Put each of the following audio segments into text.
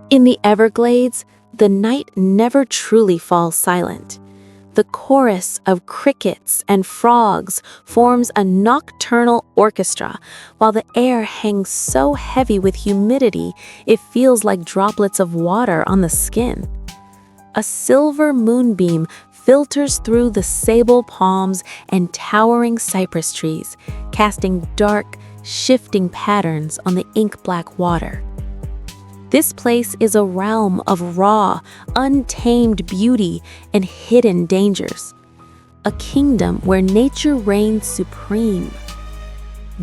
In the Everglades, the night never truly falls silent. The chorus of crickets and frogs forms a nocturnal orchestra, while the air hangs so heavy with humidity it feels like droplets of water on the skin. A silver moonbeam filters through the sabal palms and towering cypress trees, casting dark, shifting patterns on the ink-black water. This place is a realm of raw, untamed beauty and hidden dangers. A kingdom where nature reigns supreme.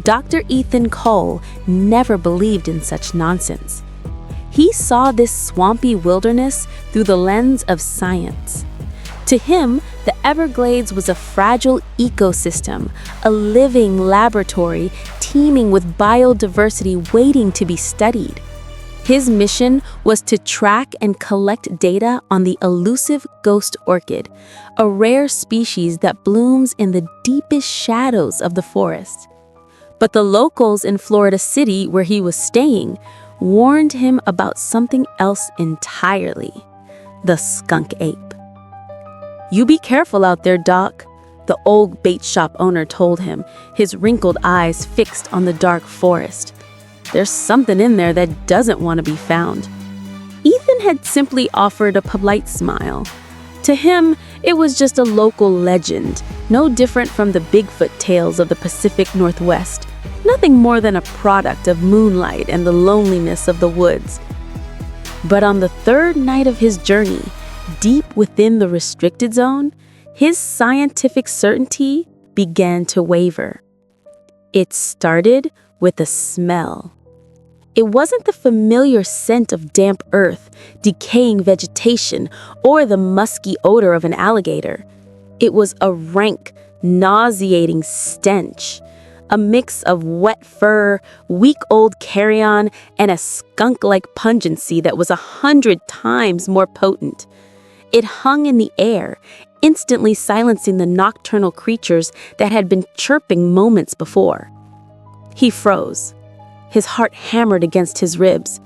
Dr. Ethan Cohl never believed in such nonsense. He saw this swampy wilderness through the lens of science. To him, the Everglades was a fragile ecosystem, a living laboratory teeming with biodiversity waiting to be studied. His mission was to track and collect data on the elusive Ghost Orchid, a rare species that blooms in the deepest shadows of the forest. But the locals in Florida City, where he was staying, warned him about something else entirely: the skunk ape. "You be careful out there, Doc," the old bait shop owner told him, his wrinkled eyes fixed on the dark forest. "There's something in there that doesn't want to be found." Ethan had simply offered a polite smile. To him, it was just a local legend, no different from the Bigfoot tales of the Pacific Northwest, nothing more than a product of moonlight and the loneliness of the woods. But on the third night of his journey, deep within the restricted zone, his scientific certainty began to waver. It started with a smell. It wasn't the familiar scent of damp earth, decaying vegetation, or the musky odor of an alligator. It was a rank, nauseating stench, a mix of wet fur, week-old carrion, and a skunk-like pungency that was 100 times more potent. It hung in the air, instantly silencing the nocturnal creatures that had been chirping moments before. He froze. His heart hammered against his ribs.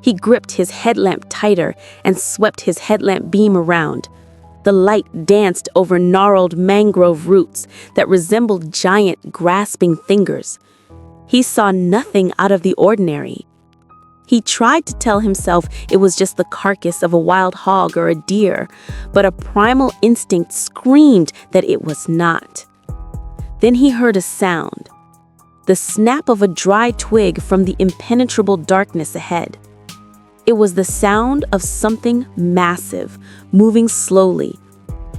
He gripped his headlamp tighter and swept his headlamp beam around. The light danced over gnarled mangrove roots that resembled giant, grasping fingers. He saw nothing out of the ordinary. He tried to tell himself it was just the carcass of a wild hog or a deer, but a primal instinct screamed that it was not. Then he heard a sound. The snap of a dry twig from the impenetrable darkness ahead. It was the sound of something massive, moving slowly.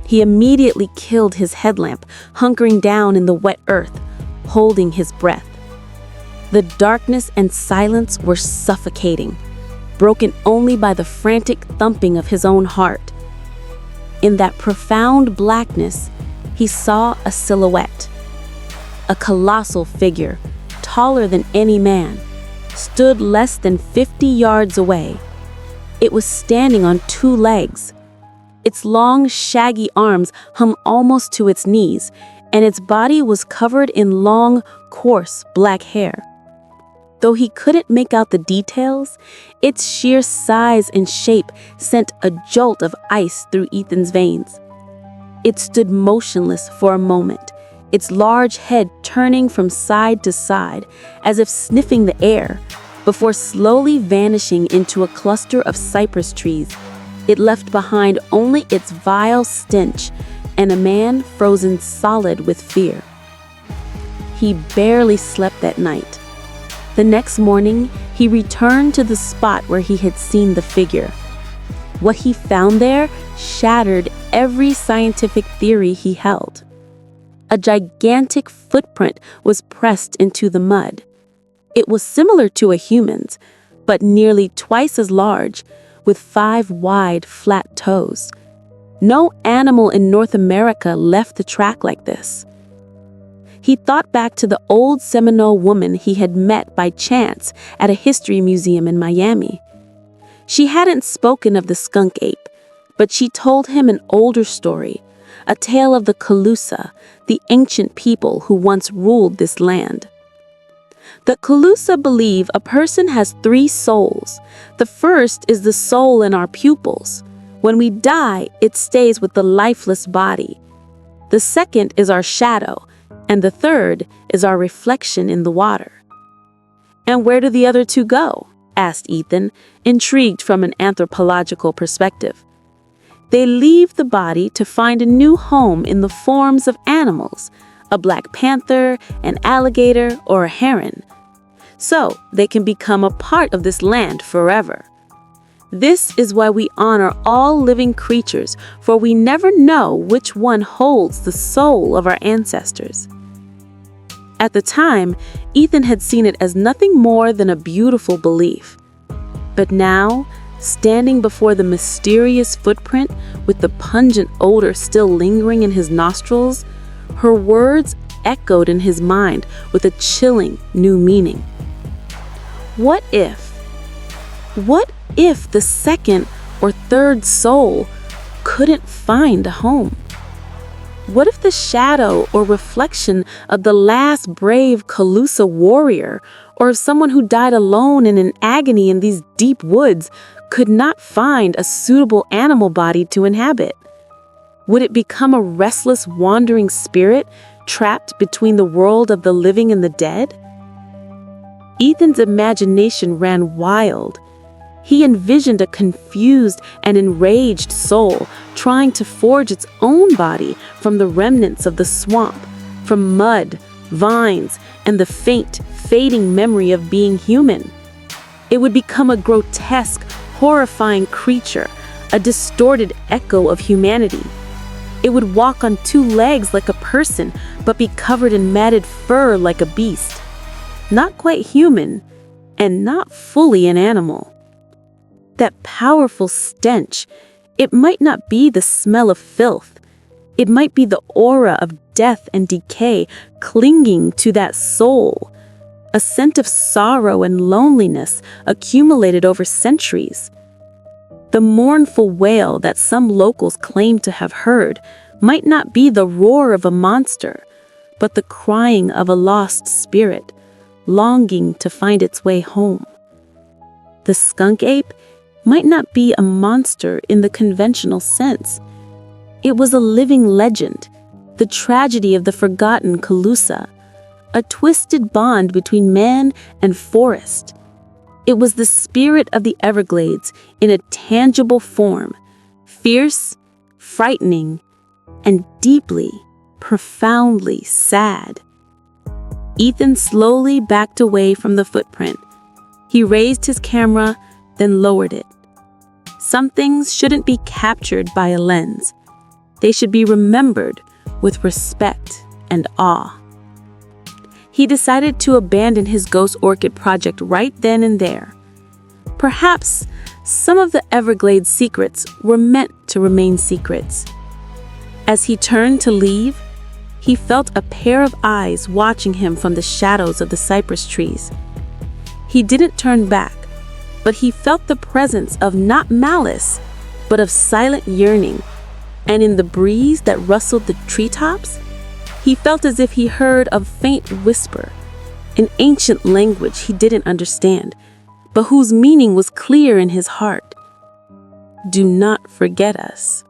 He immediately killed his headlamp, hunkering down in the wet earth, holding his breath. The darkness and silence were suffocating, broken only by the frantic thumping of his own heart. In that profound blackness, he saw a silhouette. A colossal figure, taller than any man, stood less than 50 yards away. It was standing on two legs. Its long, shaggy arms hung almost to its knees, and its body was covered in long, coarse black hair. Though he couldn't make out the details, its sheer size and shape sent a jolt of ice through Ethan's veins. It stood motionless for a moment, its large head turning from side to side, as if sniffing the air, before slowly vanishing into a cluster of cypress trees. It left behind only its vile stench and a man frozen solid with fear. He barely slept that night. The next morning, he returned to the spot where he had seen the figure. What he found there shattered every scientific theory he held. A gigantic footprint was pressed into the mud. It was similar to a human's, but nearly twice as large, with 5 wide, flat toes. No animal in North America left the track like this. He thought back to the old Seminole woman he had met by chance at a history museum in Miami. She hadn't spoken of the skunk ape, but she told him an older story, a tale of the Calusa, the ancient people who once ruled this land. The Calusa believe a person has 3 souls. The first is the soul in our pupils. When we die, it stays with the lifeless body. The second is our shadow, and the third is our reflection in the water. "And where do the other 2 go?" asked Ethan, intrigued from an anthropological perspective. "They leave the body to find a new home in the forms of animals, a black panther, an alligator, or a heron. So they can become a part of this land forever. This is why we honor all living creatures, for we never know which one holds the soul of our ancestors." At the time, Ethan had seen it as nothing more than a beautiful belief. But now, standing before the mysterious footprint with the pungent odor still lingering in his nostrils, her words echoed in his mind with a chilling new meaning. What if the second or third soul couldn't find a home? What if the shadow or reflection of the last brave Calusa warrior, or of someone who died alone and in agony in these deep woods, could not find a suitable animal body to inhabit? Would it become a restless, wandering spirit trapped between the world of the living and the dead? Ethan's imagination ran wild. He envisioned a confused and enraged soul trying to forge its own body from the remnants of the swamp, from mud, vines, and the faint, fading memory of being human. It would become a grotesque, horrifying creature, a distorted echo of humanity. It would walk on 2 legs like a person, but be covered in matted fur like a beast. Not quite human, and not fully an animal. That powerful stench, it might not be the smell of filth. It might be the aura of death and decay clinging to that soul, a scent of sorrow and loneliness accumulated over centuries. The mournful wail that some locals claim to have heard might not be the roar of a monster, but the crying of a lost spirit, longing to find its way home. The skunk ape might not be a monster in the conventional sense. It was a living legend, the tragedy of the forgotten Calusa, a twisted bond between man and forest. It was the spirit of the Everglades in a tangible form, fierce, frightening, and deeply, profoundly sad. Ethan slowly backed away from the footprint. He raised his camera, then lowered it. Some things shouldn't be captured by a lens. They should be remembered with respect and awe. He decided to abandon his Ghost Orchid project right then and there. Perhaps some of the Everglades secrets were meant to remain secrets. As he turned to leave, he felt a pair of eyes watching him from the shadows of the cypress trees. He didn't turn back, but he felt the presence of not malice, but of silent yearning. And in the breeze that rustled the treetops, he felt as if he heard a faint whisper, an ancient language he didn't understand, but whose meaning was clear in his heart. "Do not forget us."